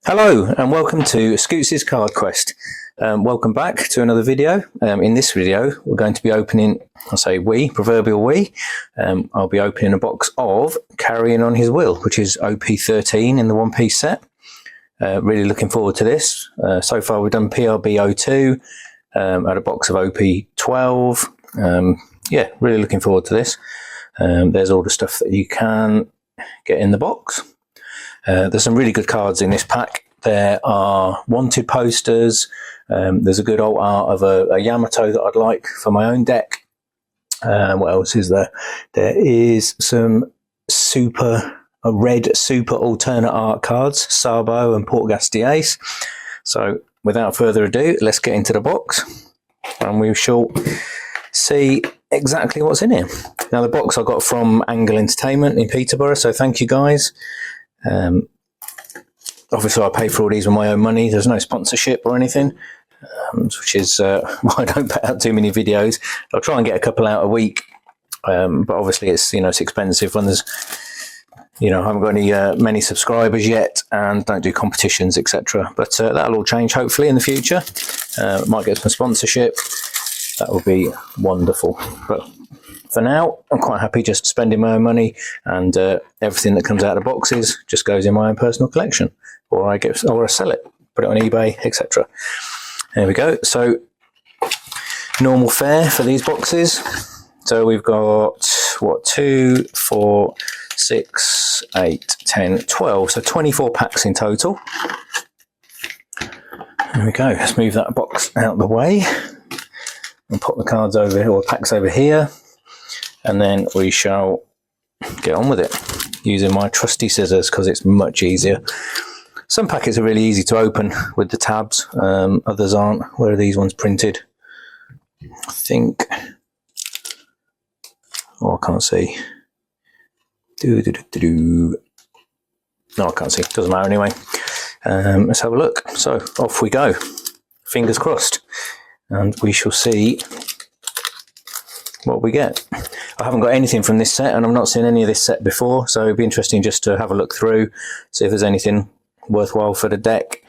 Hello and welcome to Scoots' Card Quest. Welcome back to another video. In this video we're going to be opening, proverbial we, I'll be opening a box of Carrying on His Will, which is OP-13 in the One Piece set. Really looking forward to this. So far we've done PRB-02, had a box of OP-12. Yeah, really looking forward to this. There's all the stuff that you can get in the box. There's some really good cards in this pack. There are wanted posters. There's a good old art of a Yamato that I'd like for my own deck. What else is there? There is some red super alternate art cards, Sabo and Portgas de Ace. So without further ado, let's get into the box and we shall see exactly what's in here. Now the box I got from Angle Entertainment in Peterborough, so thank you guys. Obviously I pay for all these with my own money. There's no sponsorship or anything, which is why I don't put out too many videos. I'll try and get a couple out a week, but obviously it's it's expensive when there's I haven't got any many subscribers yet and don't do competitions, etc. But that'll all change hopefully in the future. Might get some sponsorship. That would be wonderful. But for now, I'm quite happy just spending my own money, and everything that comes out of the boxes just goes in my own personal collection, or I sell it, put it on eBay, etc. There we go. So normal fare for these boxes. So we've got 2, 4, 6, 8, 10, 12. So 24 packs in total. There we go. Let's move that box out of the way and put the cards over here, or packs over here. And then we shall get on with it using my trusty scissors because it's much easier. Some packets are really easy to open with the tabs, others aren't. Where are these ones printed? I think. Oh, I can't see. No, I can't see. Doesn't matter anyway. Let's have a look. So off we go. Fingers crossed. And we shall see what we get. I haven't got anything from this set and I've not seen any of this set before, so it'd be interesting just to have a look through, see if there's anything worthwhile for the deck,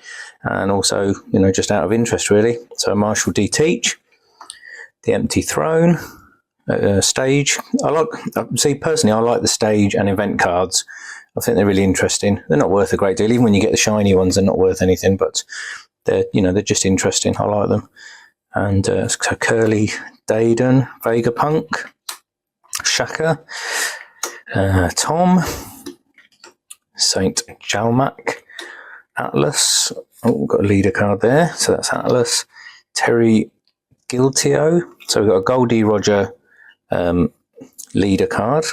and also just out of interest really. So Marshall D. Teach, the Empty Throne, stage. Personally I like the stage and event cards. I think they're really interesting. They're not worth a great deal, even when you get the shiny ones they're not worth anything, but they're they're just interesting. I like them. And so Curly Dayton, Vegapunk, Shaka, Tom, Saint Jalmac, Atlas. Oh, we've got a leader card there, so that's Atlas. Terry Giltio. So we've got a Goldie Roger leader card.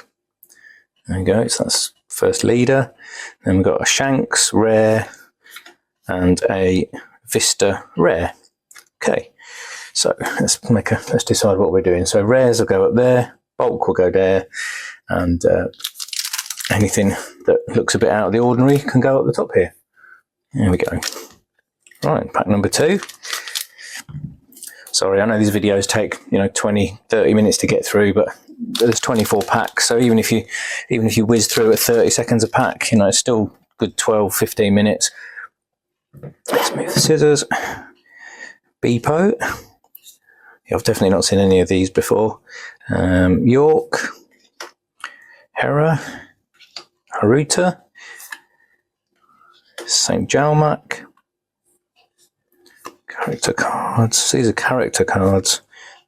There we go, so that's first leader. Then we've got a Shanks rare and a Vista rare. Okay. So let's decide what we're doing. So rares will go up there, bulk will go there, and anything that looks a bit out of the ordinary can go up the top here. There we go. Right, pack number 2. Sorry, I know these videos take 20, 30 minutes to get through, but there's 24 packs. So even if you whiz through at 30 seconds a pack, it's still good 12, 15 minutes. Let's move the scissors. Beepo. I've definitely not seen any of these before. York, Hera, Haruta, St. Jalmac, character cards. These are character cards.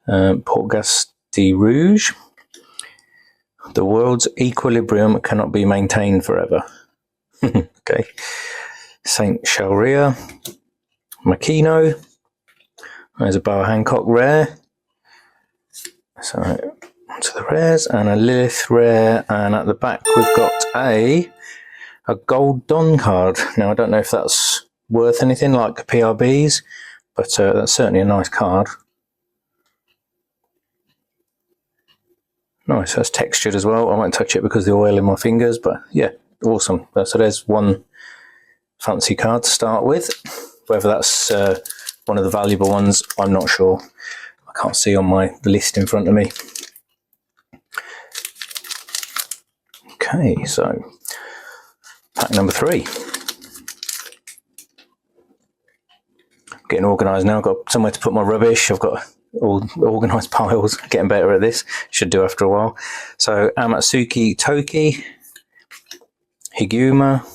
Portgas de Rouge. The world's equilibrium cannot be maintained forever. Okay. St. Shalria, Makino. There's a Boa Hancock rare. So onto the rares, and a Lilith rare, and at the back we've got a Gold Don card. Now I don't know if that's worth anything like PRBs, but that's certainly a nice card. Nice, that's textured as well. I won't touch it because of the oil in my fingers, but yeah, awesome. So there's one fancy card to start with. Whether that's one of the valuable ones, I'm not sure. I can't see on my list in front of me. Okay, so pack number 3. getting organised now. I've got somewhere to put my rubbish. I've got all organised piles. Getting better at this. Should do after a while. So Amatsuki Toki, Higuma,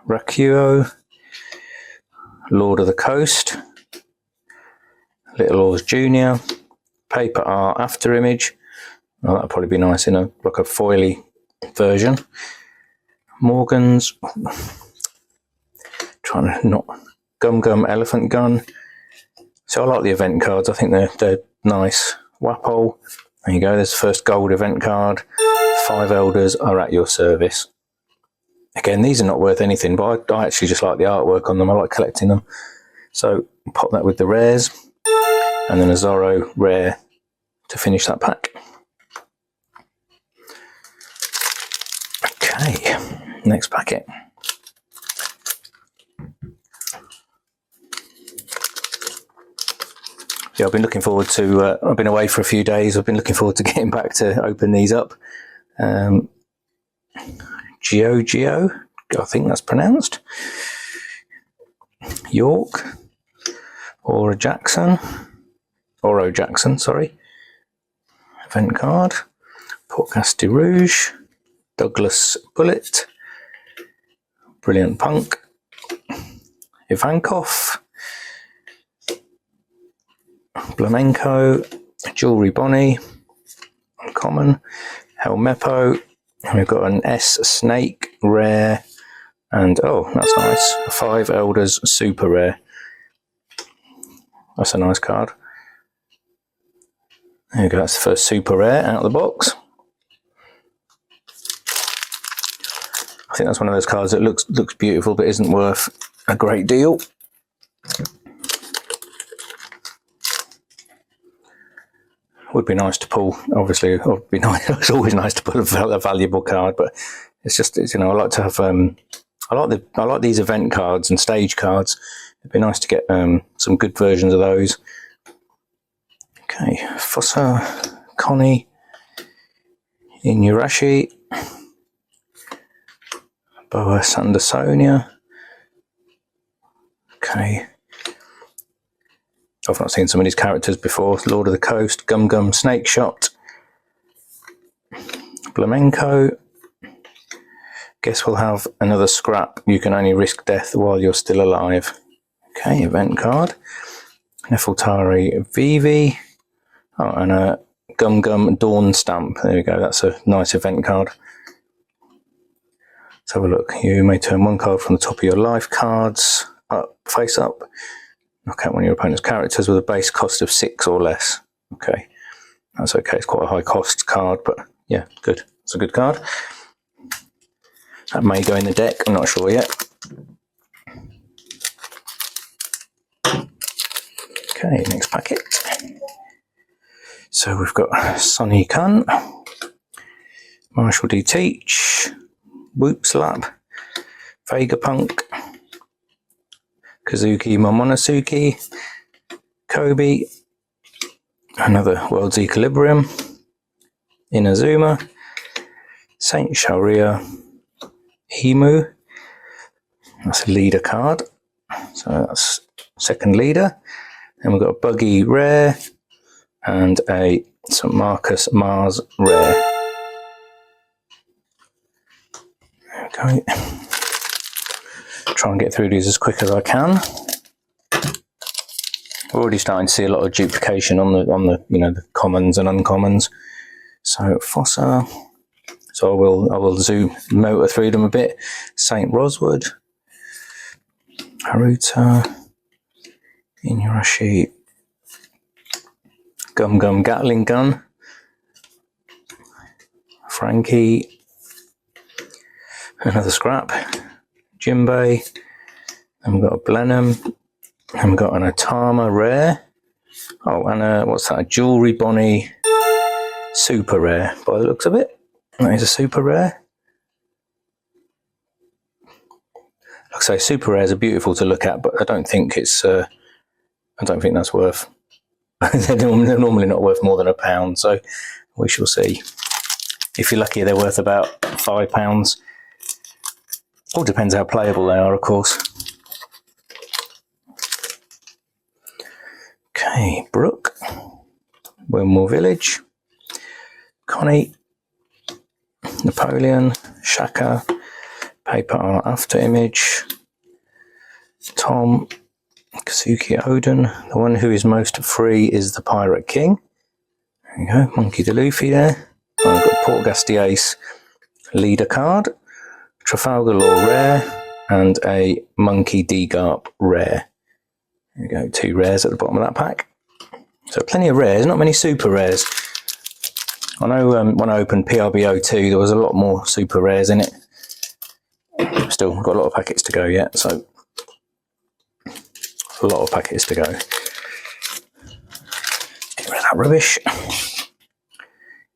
Rakuo, Lord of the Coast, Little Oars Junior, Paper Art After Image. Oh, that'd probably be nice in a like a foily version. Morgan's, trying to not Gum Gum Elephant Gun. So I like the event cards. I think they're nice. Wapol. There you go. There's the first gold event card. 5 elders are at your service. Again, these are not worth anything, but I actually just like the artwork on them. I like collecting them. So pop that with the rares, and then a Zorro rare to finish that pack. Okay, next packet. Yeah, I've been looking forward to, I've been away for a few days. I've been looking forward to getting back to open these up. Geo, I think that's pronounced. York, Oro Jackson, sorry. Event card. Podcast de Rouge, Douglas Bullet, Brilliant Punk, Ivankov, Flamenco, Jewelry Bonnie, Uncommon, Helmeppo. We've got an S Snake rare, and oh, that's nice. 5 Elders super rare. That's a nice card. There you go. That's the first super rare out of the box. I think that's one of those cards that looks beautiful but isn't worth a great deal. Would be nice to pull, obviously. It would be nice. It's always nice to pull a valuable card, but it's just, you know, I like to have. I like these event cards and stage cards. It'd be nice to get some good versions of those. Okay, Fossa, Connie, Inurashi, Boa Sandersonia. Okay. I've not seen some of these characters before. Lord of the Coast, Gum Gum Snake Shot, Flamenco. Guess we'll have another scrap. You can only risk death while you're still alive. Okay, event card. Nefeltari Vivi. Oh, and a Gum Gum Dawn Stamp. There we go. That's a nice event card. Let's have a look. You may turn 1 card from the top of your life cards up, face up. Knock out one of your opponent's characters with a base cost of 6 or less. Okay, that's okay. It's quite a high cost card, but yeah, good. It's a good card. That may go in the deck. I'm not sure yet. Okay, next packet. So we've got Sonny Kun, Marshall D. Teach, Whoop Slap, Vegapunk, Kazuki Momonosuke, Kobe, another World's Equilibrium, Inazuma, Saint Sharia, Emu. That's a leader card, so that's second leader. Then we've got a Buggy rare and a St. Marcus Mars rare. Okay. Try and get through these as quick as I can. We're already starting to see a lot of duplication on the you know, the commons and uncommons. So Fossa. So I will zoom motor through them a bit. Saint Roswood, Haruta, Inurashi, Gum Gum Gatling Gun, Frankie, another scrap, Jimbei, and we've got a Blenheim, and we've got an Atama rare. Oh, and a, what's that? A Jewelry Bonnie super rare by the looks of it. That is a super rare. Like I say, super rares are beautiful to look at, but I don't think it's. I don't think that's worth. They're normally not worth more than £1, so we shall see. If you're lucky, they're worth about £5. All depends how playable they are, of course. Okay, Brooke, Wilmore Village, Connie, Napoleon, Shaka, Paper Art After Image, Tom, Kazuki Odin. The one who is most free is the Pirate King. There you go, Monkey D. Luffy there. Oh, I've got Port Ace leader card, Trafalgar Law rare, and a Monkey D. Garp rare. There you go, 2 rares at the bottom of that pack. So plenty of rares, not many super rares. I know when I opened PRB02 there was a lot more super rares in it. Still, got a lot of packets to go yet, so a lot of packets to go. Get rid of that rubbish.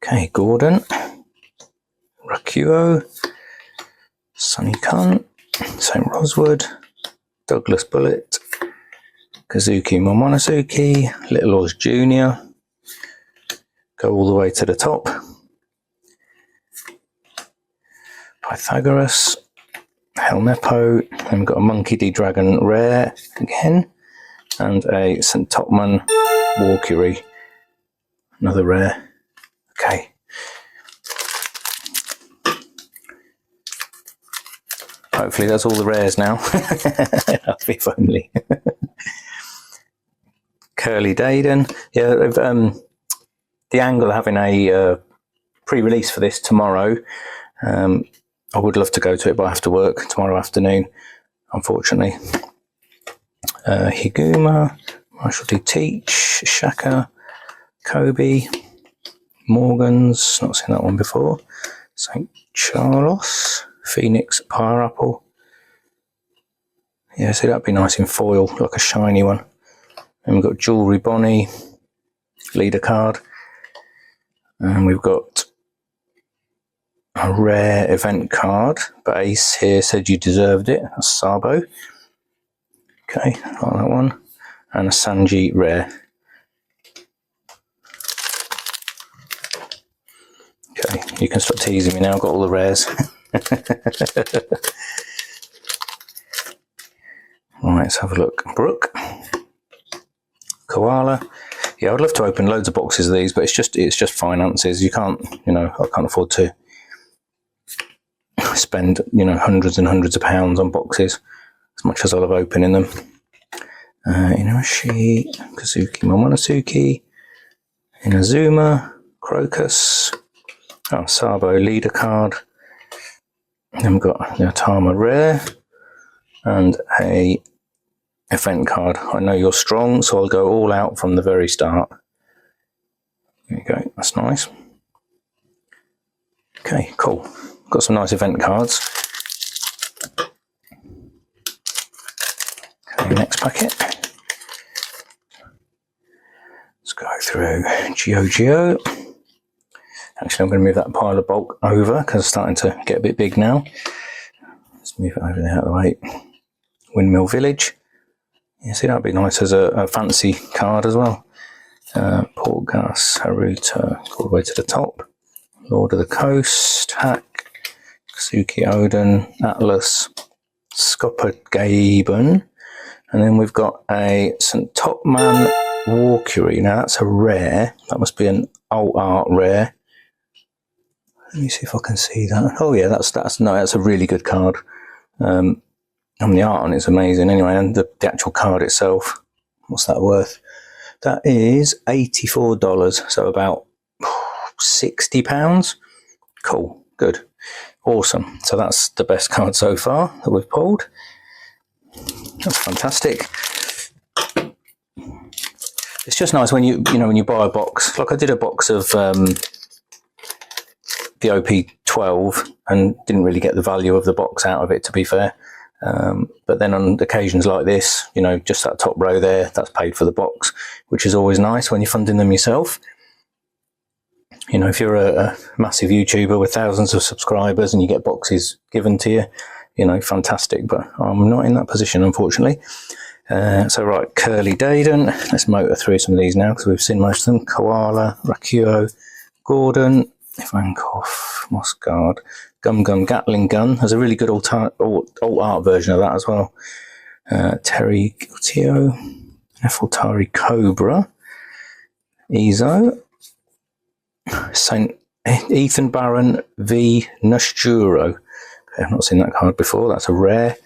Okay, Gordon, Rakuo, Sunny Cunt, St. Roswood, Douglas Bullet, Kazuki Momonosuke, Little Oz Jr. Go all the way to the top. Pythagoras, Helmeppo, and we've got a Monkey D. Dragon rare again, and a St. Topman Walkery, another rare. Okay. Hopefully that's all the rares now. If only. Curly Dayden. Yeah, the Angle are having a pre-release for this tomorrow. I would love to go to it, but I have to work tomorrow afternoon, unfortunately. Higuma, Marshall D. Teach, Shaka, Kobe, Morgan's, not seen that one before, St. Charles, Phoenix, Pineapple. Yeah, so that'd be nice in foil, like a shiny one. And we've got Jewelry Bonnie, leader card. And we've got a rare event card, but Ace here said you deserved it. That's Sabo. Okay, I like that one. And a Sanji rare. Okay, you can stop teasing me now, I've got all the rares. Right, let's have a look. Brooke, Koala. Yeah, I'd love to open loads of boxes of these, but it's just finances. You can't, I can't afford to spend, hundreds and hundreds of pounds on boxes as much as I love opening them. Inushi, Kazuki Momonosuke, Inazuma, Crocus, Sabo leader card. Then we've got the Atama rare and a event card. I know you're strong, so I'll go all out from the very start. There you go, that's nice. Okay, cool. Got some nice event cards. Okay, next packet. Let's go through Geo. Actually, I'm going to move that pile of bulk over because it's starting to get a bit big now. Let's move it over there out of the way. Windmill Village. Yeah, see, that'd be nice as a fancy card as well. Portgas, Haruta, all the way to the top. Lord of the Coast, Hack, Kazuki Odin, Atlas, Scopper Gaben. And then we've got a St. Topman Walkery. Now that's a rare. That must be an alt art rare. Let me see if I can see that. Oh yeah, that's a really good card. And the art on it's amazing anyway, and the actual card itself, what's that worth? That is $84, so about £60. Cool, good, awesome. So that's the best card so far that we've pulled. That's fantastic. It's just nice when when you buy a box. Like I did a box of the OP-12 and didn't really get the value of the box out of it, to be fair. But then on occasions like this, just that top row there, that's paid for the box, which is always nice when you're funding them yourself. If you're a massive YouTuber with thousands of subscribers and you get boxes given to you, fantastic. But I'm not in that position, unfortunately. So right, Curly Dayden. Let's motor through some of these now because we've seen most of them. Koala, Rakuo, Gordon, Ivankov, Mossguard, Gum Gatling Gun. There's a really good alt art version of that as well. Terry Giltio, Nefeltari Cobra, Ezo, Saint Ethan Barron v Nushjuro. Okay, I've not seen that card before, that's a rare.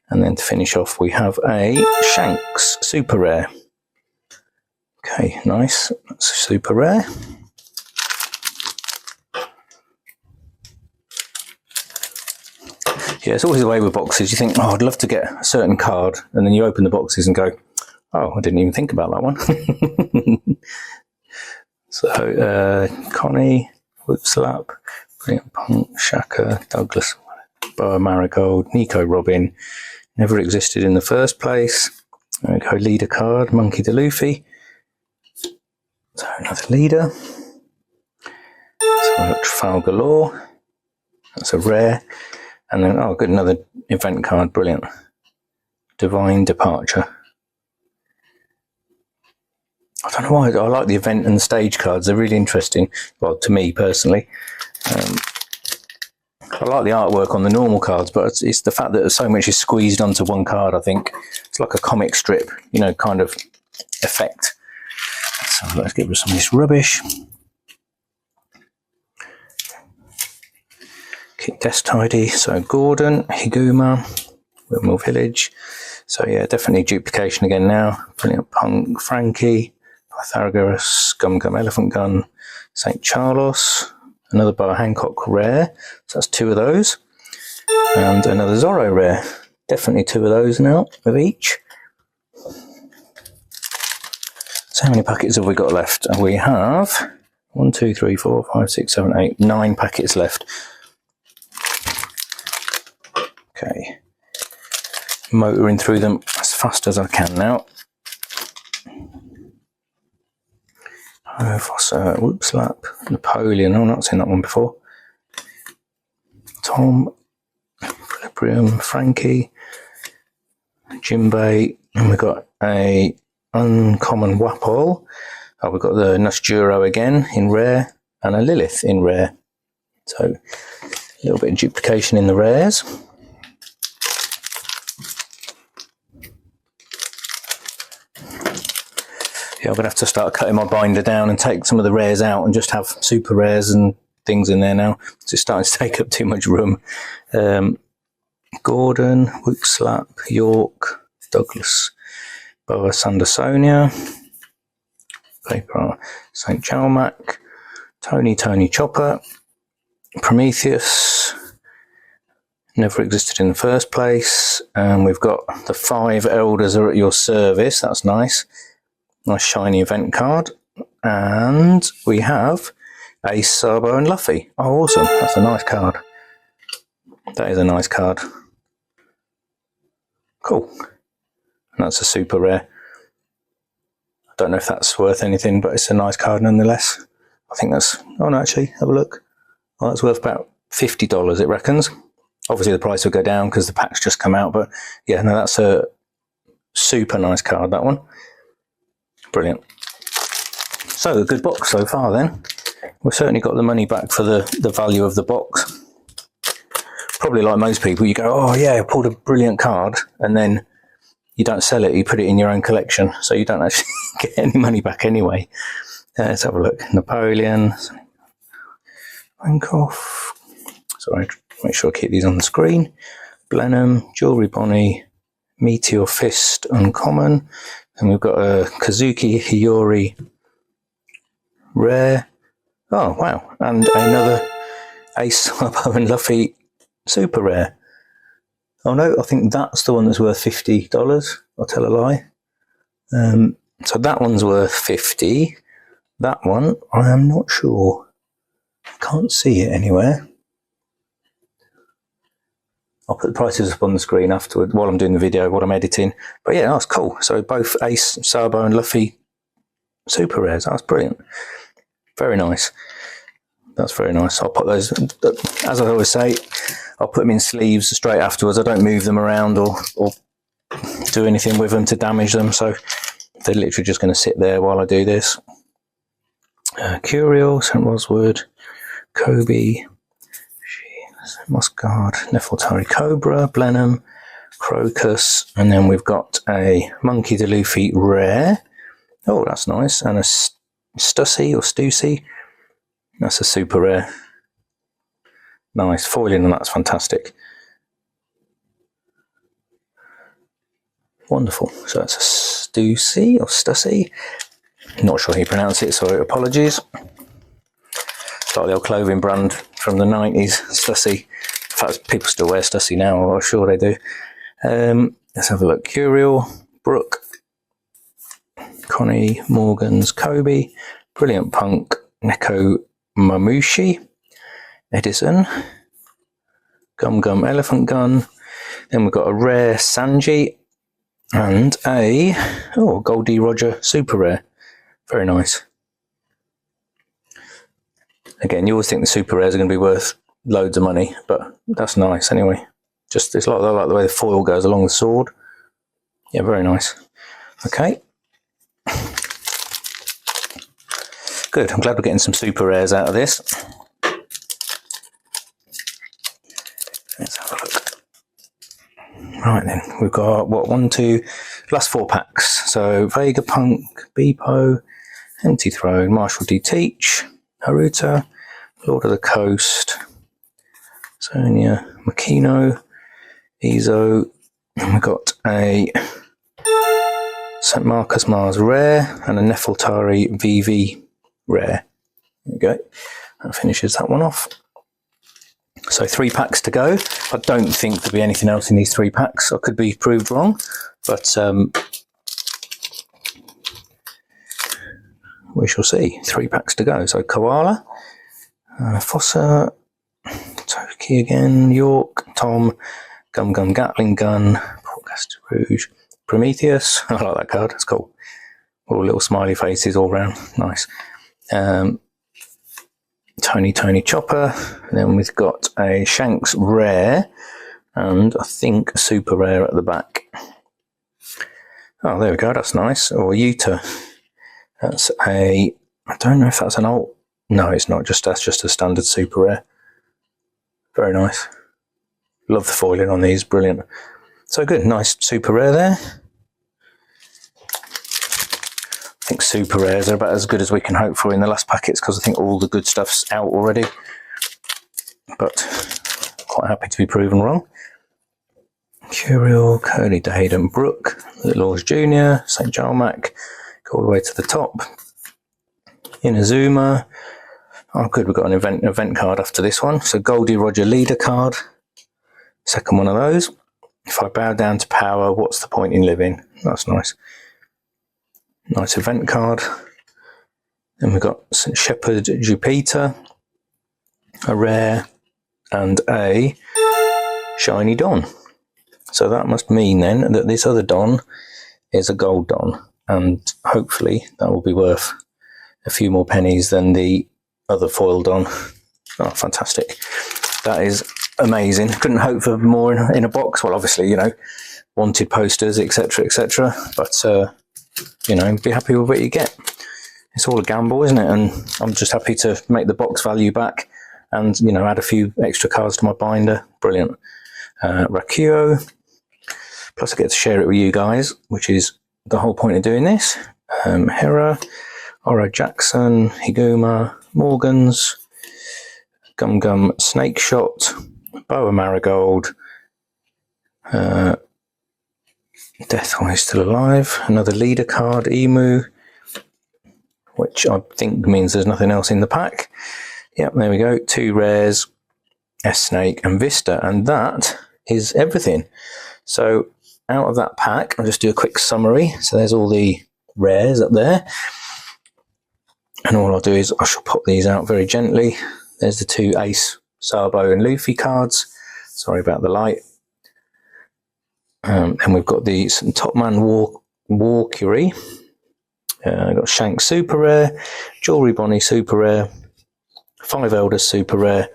And then to finish off, we have a Shanks, super rare. Okay, nice, that's super rare. Yeah, it's always the way with boxes. You think, oh, I'd love to get a certain card, and then you open the boxes and go, oh, I didn't even think about that one. So, Connie, Whipslap, Brilliant Punk, Shaka, Douglas, Boa Marigold, Nico Robin, never existed in the first place. There we go, leader card, Monkey the Luffy. So another leader. So we've got Trafalgar Law. That's a rare. And then, oh, good, another event card, brilliant. Divine Departure. I don't know why, I like the event and stage cards, they're really interesting. Well, to me personally. I like the artwork on the normal cards, but it's the fact that so much is squeezed onto one card, I think. It's like a comic strip, you know, kind of effect. So let's get rid of some of this rubbish. Keep desk tidy. So Gordon, Higuma, Wilmore Village. So yeah, definitely duplication again now. Brilliant Punk, Frankie, Pythagoras, Gum Gum Elephant Gun, St. Charles, another Bar Hancock rare. So that's 2 of those. And another Zorro rare. Definitely 2 of those now of each. So how many packets have we got left? We have 1, 2, 3, 4, 5, 6, 7, 8, 9 packets left. Okay, motoring through them as fast as I can now. Whipslap, Napoleon, oh, not seen that one before. Tom, Equilibrium, Frankie, Jimbei, and we've got a uncommon Wapol. Oh, we've got the Nushjuro again in rare, and a Lilith in rare. So a little bit of duplication in the rares. Yeah, I'm going to have to start cutting my binder down and take some of the rares out and just have super rares and things in there now. It's starting to take up too much room. Gordon, Whipslap, York, Douglas, Boa Sandersonia, Paper, St. Jalmac, Tony Chopper, Prometheus, never existed in the first place. And we've got the 5 elders are at your service. That's nice. Nice shiny event card. And we have Ace, Sabo and Luffy. Oh, awesome. That's a nice card. That is a nice card. Cool. And that's a super rare. I don't know if that's worth anything, but it's a nice card nonetheless. I think that's... Oh, no, actually, have a look. Oh, that's worth about $50, it reckons. Obviously, the price will go down because the pack's just come out. But, yeah, no, that's a super nice card, that one. Brilliant. So, a good box so far then. We've certainly got the money back for the value of the box. Probably like most people, you go, oh yeah, I pulled a brilliant card, and then you don't sell it, you put it in your own collection, so you don't actually get any money back anyway. Let's have a look. Napoleon. Rankoff. Sorry, make sure I keep these on the screen. Blenheim, Jewelry Bonnie, Meteor Fist, Uncommon. And we've got a Kazuki Hiyori rare. Oh, wow. And another Ace, Sabo and Luffy super rare. Oh no, I think that's the one that's worth $50. I'll tell a lie. So that one's worth $50. That one, I am not sure. Can't see it anywhere. I'll put the prices up on the screen afterward while I'm doing the video, while I'm editing. But yeah, that's cool. So both Ace, Sabo and Luffy super rares. That's brilliant. Very nice. That's very nice. I'll put those, as I always say, I'll put them in sleeves straight afterwards. I don't move them around or do anything with them to damage them. So they're literally just going to sit there while I do this. Curiel, St. Roswood, Kobe, Muscard, Nefeltari Cobra, Blenheim, Crocus, and then we've got a Monkey D. Luffy rare. Oh, that's nice. And a Stussy or Stussy. That's a super rare. Nice. Foiling, and that's fantastic. Wonderful. So that's a Stussy or Stussy. Not sure how you pronounce it, so apologies. It's like the old clothing brand from the 90s, Stussy. In fact, people still wear Stussy now, I'm sure they do. Let's have a look. Curiel, Brooke, Connie, Morgans, Kobe, Brilliant Punk, Neko Mamushi, Edison, Gum Gum Elephant Gun. Then we've got a rare Sanji and a Goldie Roger super rare. Very nice. Again, you always think the super rares are going to be worth loads of money, but that's nice anyway. Just it's like the way the foil goes along the sword. Yeah, very nice. Okay. Good. I'm glad we're getting some super rares out of this. Let's have a look. Right then, we've got last 4 packs. So Vegapunk, Beepo, Empty Throne, Marshall D. Teach, Haruta, Lord of the Coast, Sonia, Makino, Izo, and we've got a St. Marcus Mars rare and a Nefeltari VV rare. There we go. That finishes that one off. So 3 packs to go. I don't think there'll be anything else in these 3 packs. I could be proved wrong, but we shall see. 3 packs to go. So Koala, Fossa, Toki again, York, Tom, Gum Gum Gatling Gun, Portcaster Rouge, Prometheus. I like that card. It's cool. All little smiley faces all round. Nice. Tony Chopper. And then we've got a Shanks rare and I think a super rare at the back. Oh, there we go. That's nice. Or Yuta. That's I don't know if that's an alt. No, it's not. That's just a standard super rare. Very nice. Love the foiling on these. Brilliant. So good. Nice super rare there. I think super rares are about as good as we can hope for in the last packets because I think all the good stuff's out already. But quite happy to be proven wrong. Curiel, Curly Hayden Brook, Little Lords Jr., St. Jarmac, go all the way to the top. Inazuma. Oh good, we've got an event card after this one. So Goldie Roger leader card. Second one of those. If I bow down to power, what's the point in living? That's nice. Nice event card. Then we've got St. Shepherd Jupiter, a rare, and a shiny Don. So that must mean then that this other Don is a gold Don, and hopefully that will be worth a few more pennies than the other foil Don. Oh, fantastic. That is amazing. Couldn't hope for more in a box. Well, obviously, you know, wanted posters, etc., etc. But, you know, be happy with what you get. It's all a gamble, isn't it? And I'm just happy to make the box value back and, you know, add a few extra cards to my binder. Brilliant. Rakuo. Plus I get to share it with you guys, which is the whole point of doing this. Hera, Ora Jackson, Higuma, Morgans, Gum Gum Snake Shot, Boa Marigold, Death Eye still alive, another leader card, Emu, which I think means there's nothing else in the pack. Yep, there we go, 2 rares, S-Snake and Vista, and that is everything. So out of that pack, I'll just do a quick summary. So there's all the rares up there. And all I'll do is I shall pop these out very gently. There's the 2 Ace, Sabo and Luffy cards. Sorry about the light. And we've got the Top Man Walkery. I've got Shank Super Rare, Jewelry Bonnie Super Rare, 5 Elders Super Rare.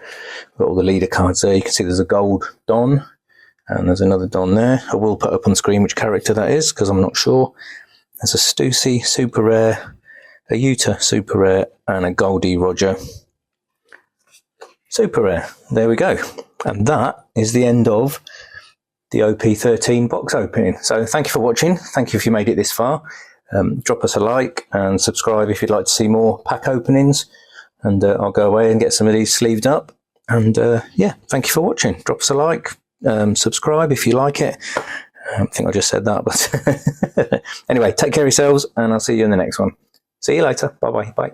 We've got all the leader cards there. You can see there's a gold Don. And there's another Don there. I will put up on screen which character that is because I'm not sure. There's a Stussy Super Rare, a Yuta Super Rare, and a Goldie Roger Super Rare. There we go. And that is the end of the OP-13 box opening. So thank you for watching. Thank you if you made it this far. Drop us a like and subscribe if you'd like to see more pack openings. And I'll go away and get some of these sleeved up. And yeah, thank you for watching. Drop us a like, subscribe if you like it. I think I just said that, but anyway, take care of yourselves and I'll see you in the next one. See you later. Bye-bye. Bye.